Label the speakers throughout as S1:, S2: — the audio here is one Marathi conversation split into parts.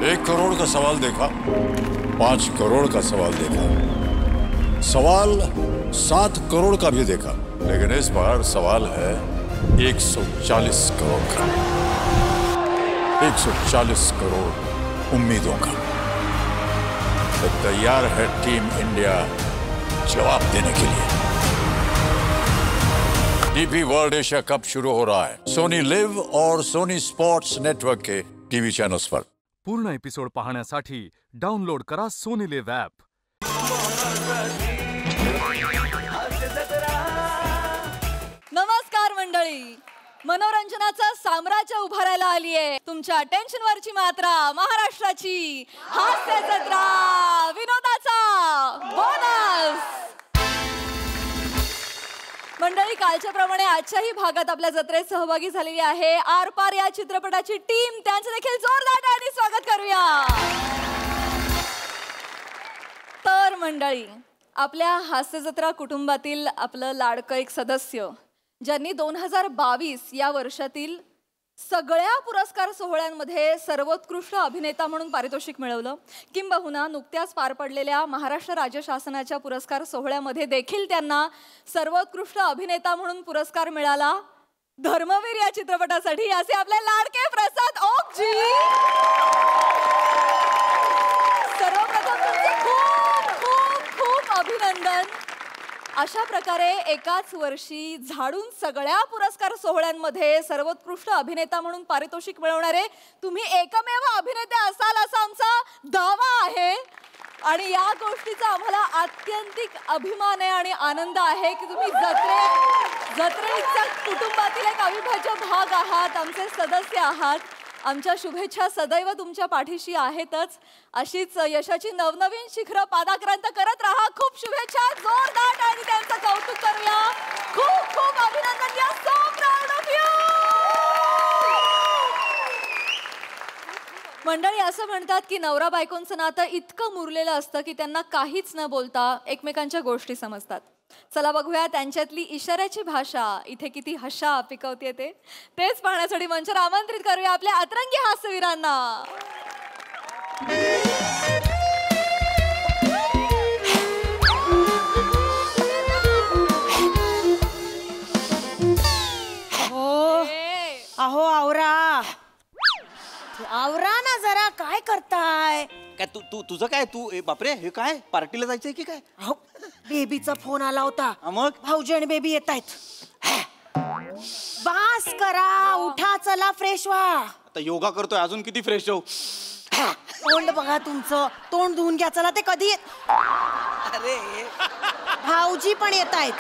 S1: 1 करोड़ का सवाल देखा, 5 करोड़ का सवाल देखा, सवाल 7 करोड़ का भी देखा, लेकिन इस बार सवाल है 140 करोड़ का। 140 करोड़ उम्मीदों का। तो तैयार है टीम इंडिया जवाब देने के लिए। डीपी वर्ल्ड एशिया कप शुरू हो रहा है सोनी लिव और सोनी स्पोर्ट्स नेटवर्क के टीवी चैनल्स पर।
S2: पूर्ण एपिसोड पाहण्यासाठी डाउनलोड करा सोनी लिव ॲप।
S3: नमस्कार मंडळी, मनोरंजनाचं साम्राज्य उभारायला आली आहे। तुमच्या टेन्शनवरची मात्रा महाराष्ट्राची हास्य जत्रा, विनोदाचा बोनस। मंडळी, कालच्या प्रमाणे आजच्याही भागात आपल्या जत्रेत सहभागी झालेली आहे आरपार या चित्रपटाची टीम। त्यांचं देखील जोरदार टाळ्यांनी स्वागत करूया। तर मंडळी, आपल्या हास्य जत्रा कुटुंबातील आपलं लाडकं एक सदस्य, ज्यांनी 2022 या वर्षातील सगळ्या पुरस्कार सोहळ्यांमध्ये सर्वोत्कृष्ट अभिनेता म्हणून पारितोषिक मिळवलं, किंबहुना नुकत्याच पार पडलेल्या महाराष्ट्र राज्य शासनाच्या पुरस्कार सोहळ्यामध्ये देखील त्यांना सर्वोत्कृष्ट अभिनेता म्हणून पुरस्कार मिळाला, धर्मवीर या चित्रपटासाठी। असे आपले लाडके प्रसाद ओकजी, सर्वप्रथम तुमचे खूप खूप खूप अभिनंदन। अशा प्रकारे एकाच वर्षी झाडून सगळ्या पुरस्कार सोहळ्यांमध्ये सर्वोत्कृष्ट अभिनेता म्हणून पारितोषिक मिळवणारे तुम्ही एकमेव अभिनेते असाल असा आमचा दावा आहे। आणि या गोष्टीचा आम्हाला आत्यंतिक अभिमान आहे आणि आनंद आहे की तुम्ही जत्रेच्या कुटुंबातील एक अविभाज्य भाग आहात, आमचे सदस्य आहात। आमच्या शुभेच्छा सदैव तुमच्या पाठीशी आहेतच। अशीच यशाची नवनवीन शिखरं पादाक्रांत करत राहा। खूप शुभेच्छा, जोरदार टाळ्यांनी त्यांचं कौतुक करूया। खूप खूप अभिनंदन, या सो प्राउड ऑफ यू। मंडळी, असं म्हणतात की नवरा बायकोंचं नातं इतकं मुरलेलं असतं की त्यांना काहीच न बोलता एकमेकांच्या गोष्टी समजतात। चला बघूया त्यांच्यातली इशाऱ्याची भाषा इथे किती हशा पिकवते तेच पाहण्यासाठी मंचावर आमंत्रित करूया आपल्या अतरंगी हास्यवीरांना।
S4: अहो आवरा ना जरा, काय करताय?
S5: काय तुझं काय? तू बापरे, हे काय पार्टीला जायचंय की काय?
S4: अहो, बेबीचा फोन आला होता।
S5: मग
S4: भाऊजी आणि बेबी येत आहेत। बास करा, उठा, चला फ्रेश व्हा।
S5: आता योगा करतोय, अजून किती फ्रेश होऊ?
S4: तोंड बघा तुमचं, तोंड धुवून घ्या। चला, ते कधी
S5: अरे
S4: भाऊजी पण येत आहेत।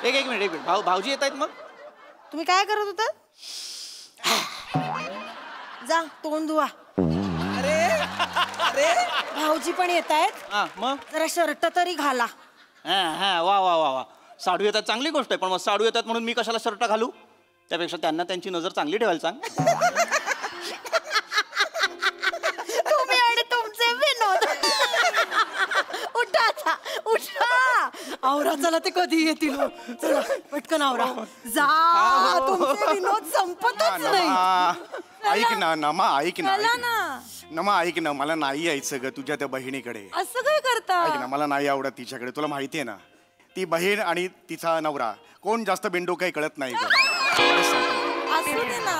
S5: एक मिनिट भाऊजी येत आहेत। मग
S4: तुम्ही काय करत होता? जा, तोंड धुवा।
S5: अरे
S4: भाऊजी पण येत आहेत।
S5: मग
S4: जरा शर्ट तरी घाला।
S5: वा वा वा वा, साडू येतात चांगली गोष्ट आहे, पण मग साडू येतात म्हणून मी कशाला शर्ट घालू? त्यापेक्षा त्यांना त्यांची नजर चांगली ठेवायला सांग।
S4: तुम्ही आणि तुमचे विनोद। उठा उठा, आवरा, चला, ते कधी येतील? चला पटकन आवरा, जा, तुमचे विनोद संपतच नाही।
S6: ऐक ना नमा, ऐक ना
S4: ना
S6: नमा, ऐक ना, मला नाही यायचं ग तुझ्या त्या बहिणीकडे।
S4: असं काय करता?
S6: ऐक ना, मला नाही आवडत तिच्याकडे। तुला माहिती आहे ना, ती बहीण आणि तिचा नवरा कोण जास्त बिंडो काही कळत नाही ग।
S4: असू दे ना।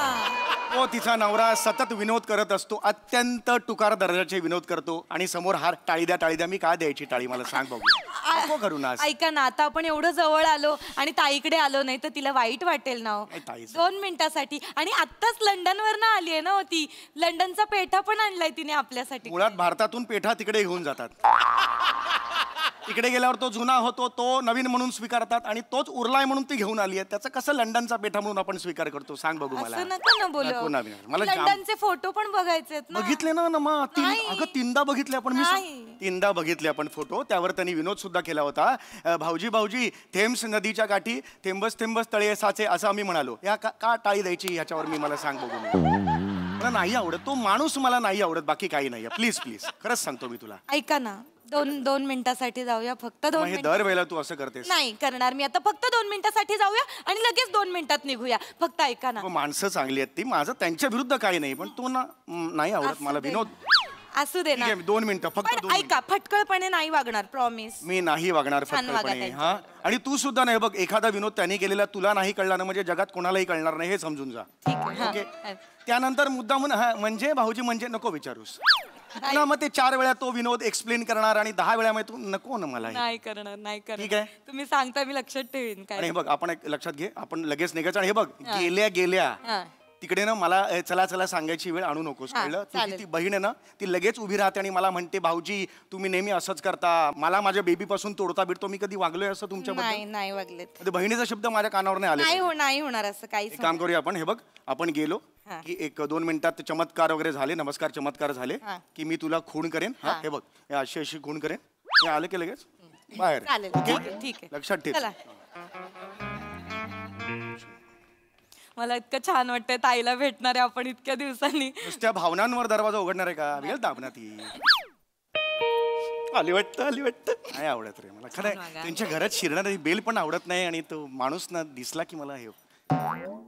S6: तो तिचा नवरा सतत विनोद करत असतो, अत्यंत टुकार दर्जाचे विनोद करतो, आणि समोर हार टाळी द्या। मी का द्यायची टाळी, मला सांग बघू। नको करू ना।
S7: ऐका ना, आता आपण एवढं जवळ आलो आणि ताईकडे आलो नाही तर तिला वाईट वाटेल ना। 2 मिनिटासाठी, आणि आत्ताच लंडनवरनं आली आहे ना ती। लंडनचा पेठा पण आणलाय तिने आपल्यासाठी।
S6: मुळात भारतातून पेठा तिकडे घेऊन जातात, तिकडे गेल्यावर तो जुना होतो, तो नवीन म्हणून स्वीकारतात, आणि तोच उरलाय म्हणून ती घेऊन आली आहे। त्याचं कसं लंडनचा पेठा म्हणून आपण स्वीकार करतो, सांग बघू मला।
S7: असं नका ना बोलू,
S6: मला
S7: लंडनचे फोटो पण बघायचे ना।
S6: बघितले ना नमा, अगं 3दा बघितले आपण। मी 3दा बघितले आपण फोटो। त्यावर त्यांनी विनोद सुद्धा केला होता। भाऊजी थेम्स नदीच्या काठी थेंबस तळे साचे, असं आम्ही म्हणालो। या का टाळी द्यायची ह्याच्यावर मी, मला सांग बघू। मला नाही आवडत तो माणूस, मला नाही आवडत, बाकी काही नाही। प्लीज खरंच सांगतो मी तुला।
S7: ऐका ना, दोन मिनिटासाठी जाऊया फक्त
S6: मग
S7: 2
S6: हे
S7: मिनिट.
S6: दरवेळेला तू असं करतेस?
S7: नाही करणार मी आता, फक्त 2 मिनिटासाठी जाऊया आणि लगेच 2 मिनिटात निघूया. फक्त ऐका ना.
S6: माणसं चांगली आहेत ती, माझं त्यांच्या विरुद्ध काही नाही, पण तू ना नाही आवडत
S7: असू
S6: मला
S7: दे.
S6: विनोद.
S7: असू दे
S6: ठीक
S7: ना.
S6: आहे 2 मिनिटं फक्त
S7: पण
S6: 2
S7: ऐका, फटकळपणे नाही वागणार, प्रॉमिस.
S6: मी नाही वागणार
S7: छान वागा
S6: फटकळपणे.
S7: त्यांच्या.
S6: हा, आणि तू सुद्धा नाही बघ, एखादा विनोद त्यांनी केलेला तुला नाही कळला ना म्हणजे जगात कोणालाही कळणार नाही, हे समजून जा.
S7: ठीक आहे, हा.
S6: ओके. त्यानंतर मुद्दा म्हणून म्हणजे भाऊजी म्हणजे नको विचारूस ना, मग ते 4 वेळा तो विनोद एक्सप्लेन करणार आणि 10 वेळा मग तू नको ना मला हे.
S7: नाही करणार, नाही करणार.
S6: ठीक आहे.
S7: तुम्ही सांगता मी लक्षात ठेवीन.
S6: आणि
S7: काय
S6: हे बघ आपण एक लक्षात घे, आपण लगेच निघायचं. आणि हे बघ गेल्या गेल्या
S7: हा.
S6: तिकडे ना मला चला चला सांगायची वेळ आणू नकोस,
S7: हा,
S6: कळलं? तुझी
S7: चालेल.
S6: ती बहीण आहे ना, ती लगेच उभी राहते आणि मला म्हणते भाऊजी तुम्ही नेहमी असंच करता, मला माझ्या बेबी पासून तोडता बिडतो, मी कधी वागलोय असं तुमच्याबद्दल?
S7: नाही नाही वागलेत.
S6: ते बहिणीचा शब्द माझ्या कानावर नाही आले.
S7: नाही होणार असं काहीच.
S6: एक काम करूया आपण, हे बघ आपण गेलो
S7: हा.
S6: की 1-2 मिनिटात चमत्कार वगैरे झाले, नमस्कार चमत्कार झाले
S7: हा.
S6: की मी तुला खून करेन. हा,
S7: हा.
S6: हे बघ हे अशी खून करेन, हे आलं की लगेच बाहेर.
S7: चालेल,
S6: ओके?
S7: ठीक आहे, ठीक आहे.
S6: लक्षात ठेव.
S7: चला. मला इतकं छान वाटतंय ताईला भेटणार आहे आपण इतक्या दिवसांनी.
S6: नुसत्या भावनांवर दरवाजा उघडणार आहे का? वेळ दाबना ती. आली वाटतं नाही आवडत रे मला खरं. त्यांच्या घरात शिरणार बेल पण आवडत नाही, आणि तो माणूस ना दिसला की मला हे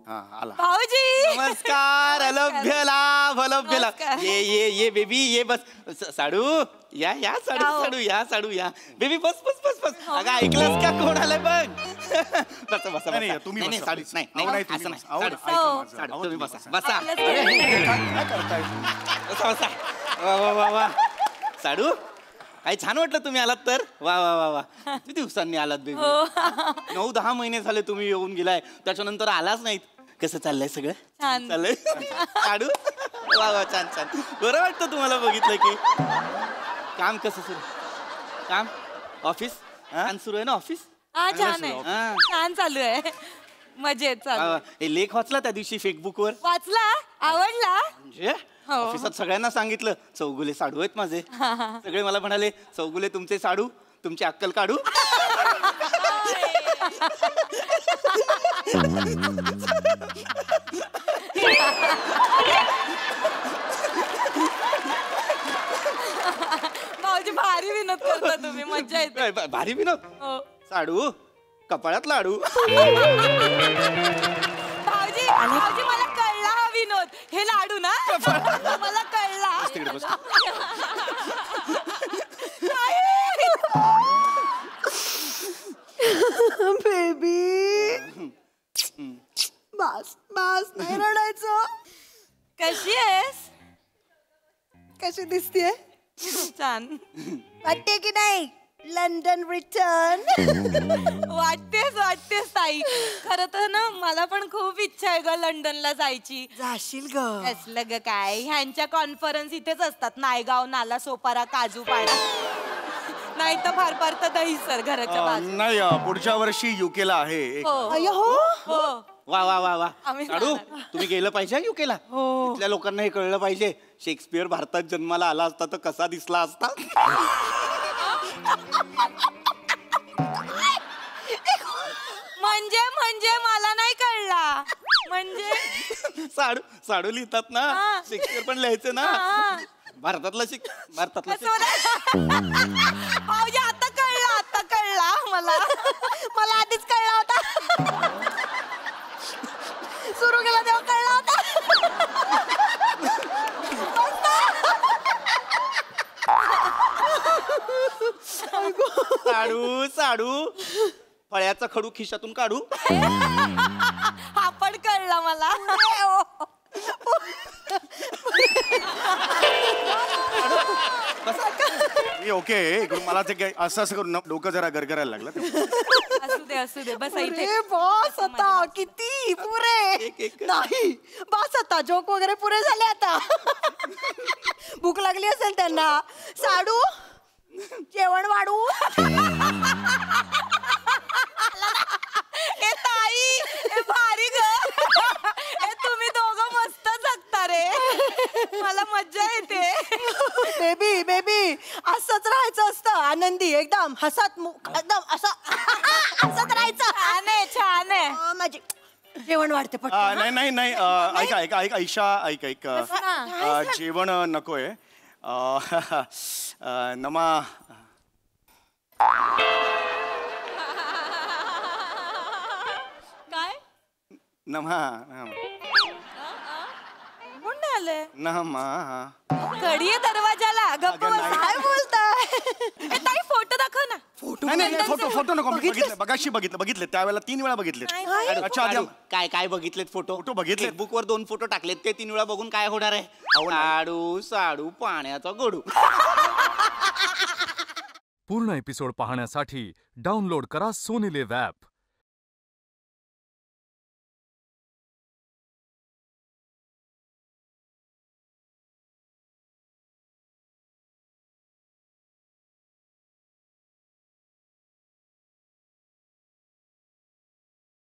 S6: हा आला.
S7: भाऊजी
S5: नमस्कार. अलभ्य लाभ, अलभ्य लाभ.
S7: नमस्कार.
S5: ये बेबी ये, बस. साडू या साडू,
S7: हो.
S5: साडू या बेबी, बस. अगं ऐकलंस का कोण आलंय बघ. बसा.
S6: नाही, नाही, तुम्ही
S5: नाही,
S6: बसा,
S5: साडू
S6: please.
S5: नाही
S6: अहो, नाही,
S5: असं
S6: तुम्ही
S5: नाही.
S6: बसा. अहो,
S5: साडू,
S6: ऐका
S7: हो.
S6: माझं.
S5: साडू,
S6: अहो,
S5: तुम्ही
S6: तुम्ही
S5: बसा.
S7: आपलंच
S6: अरे,
S7: आहे.
S6: हे काय करताय तुम्ही?
S5: बसा. वा. साडू काय छान वाटलं तुम्ही आलात तर. वा. किती दिवसांनी आलात बेबी. 9-10 महिने झाले तुम्ही येऊन गेलाय, त्याच्यानंतर आलाच नाहीत. कसं चाललंय सगळं?
S7: छान.
S5: चाललंय. साडू वा छान. बरं वाटतं तुम्हाला बघितलं की. काम कसं सुरू? काम ऑफिस छान सुरू आहे ना? ऑफिस
S7: हा छान
S5: सुरू आहे.
S7: आहे, छान चालू आहे, मजेत चालू आहे.
S5: हे लेख वाचला त्या दिवशी फेसबुक वर?
S7: वाचला? आवडला?
S5: म्हणजे
S7: हो.
S5: ऑफिसात सगळ्यांना सांगितलं चौगुले साडू आहेत माझे. सगळे मला म्हणाले चौगुले तुमचे साडू, तुमची अक्कल काढू.
S7: भाऊजी भारी विनोद करता तुम्ही, मज्जा येते.
S5: भारी विनोद.
S7: हो.
S5: साडू कपाळात लाडू.
S7: भाऊजी मला कळला हा विनोद. हे लाडू ना मला कळला.
S6: तिकडे बस.
S4: बेबी बस नाही रडायचं.
S7: कशी आहेस?
S4: कशी दिसतीये?
S7: छान
S4: वाटते की नाही लंडन रिटर्न?
S7: वाटतेस ताई. खरं तर ना मला पण खूप इच्छा आहे ग लंडनला जायची.
S4: जाशील ग?
S7: असलं ग काय, ह्यांच्या कॉन्फरन्स इथेच असतात, नायगाव, नाला सोपारा, काजूपाडा, नाही तर फार तर दहीसर घराच्या बाजू.
S6: नाही पुढच्या वर्षी UK ला आहे एक.
S4: अय्यो, हो
S7: हो
S5: वा.
S7: आम्ही
S5: साडू
S7: जाणार.
S5: तुम्ही गेलं पाहिजे युकेला. तिथल्या लोकांना हे कळलं पाहिजे शेक्सपियर भारतात जन्माला आला असता तर कसा दिसला असता.
S7: म्हणजे मला नाही कळला. म्हणजे
S5: साडू लिहितात ना,
S7: हा.
S5: शेक्सपियर पण लिहायचे ना.
S7: हा.
S5: भारतातलं
S7: भाऊजी आता कळला मला आधीच कळला होता.
S4: सुरू केला तेव्हा कळला होता.
S5: साडू फळ्याचा खडू खिशातून काढू.
S7: हा पण कळला मला.
S6: मी ओके इकडून मला ते काय असं करून डोकं जरा गरगरायला लागलं.
S7: असू दे बस इथे.
S4: अरे बस आता किती पुरे नाही, बस आता जोक वगैरे पुरे झाले आता. भूक लागली असेल त्यांना. साडू जेवण वाढू.
S7: ए ताई, ए भारी ग. ए तुम्ही दोघं मस्त जगता रे, मला मज्जा येते.
S4: बेबी असंच राहायचं असतं, आनंदी एकदम एकदम असं हसत राहायचं.
S7: छान आहे.
S4: माझी जेवण वाढते पट.
S6: नाही ऐका ईशा ऐक जेवण नकोय.
S3: काय
S6: नमा
S7: कोण नाही आलंय
S6: नमा
S7: कडी आहे दरवाजाला. गप्प
S6: अगं,
S7: बस.
S6: नाही.
S7: काय बोलताय? ए, ताई फोटो दाखव ना.
S6: नाही नाही फोटो नको मी बघितले बघितले त्यावेळेला 3 वेळा बघितले. अच्छा आधी
S5: काय काय बघितलेत फोटो?
S6: फोटो बघितलेत.
S5: बुक वर 2 फोटो टाकलेत, ते 3 वेळा बघून काय होणार आहे? साडू साडू पाण्याचा गडू.
S2: पूर्ण एपिसोड पाहण्यासाठी डाउनलोड करा सोनी लिव्ह ॲप.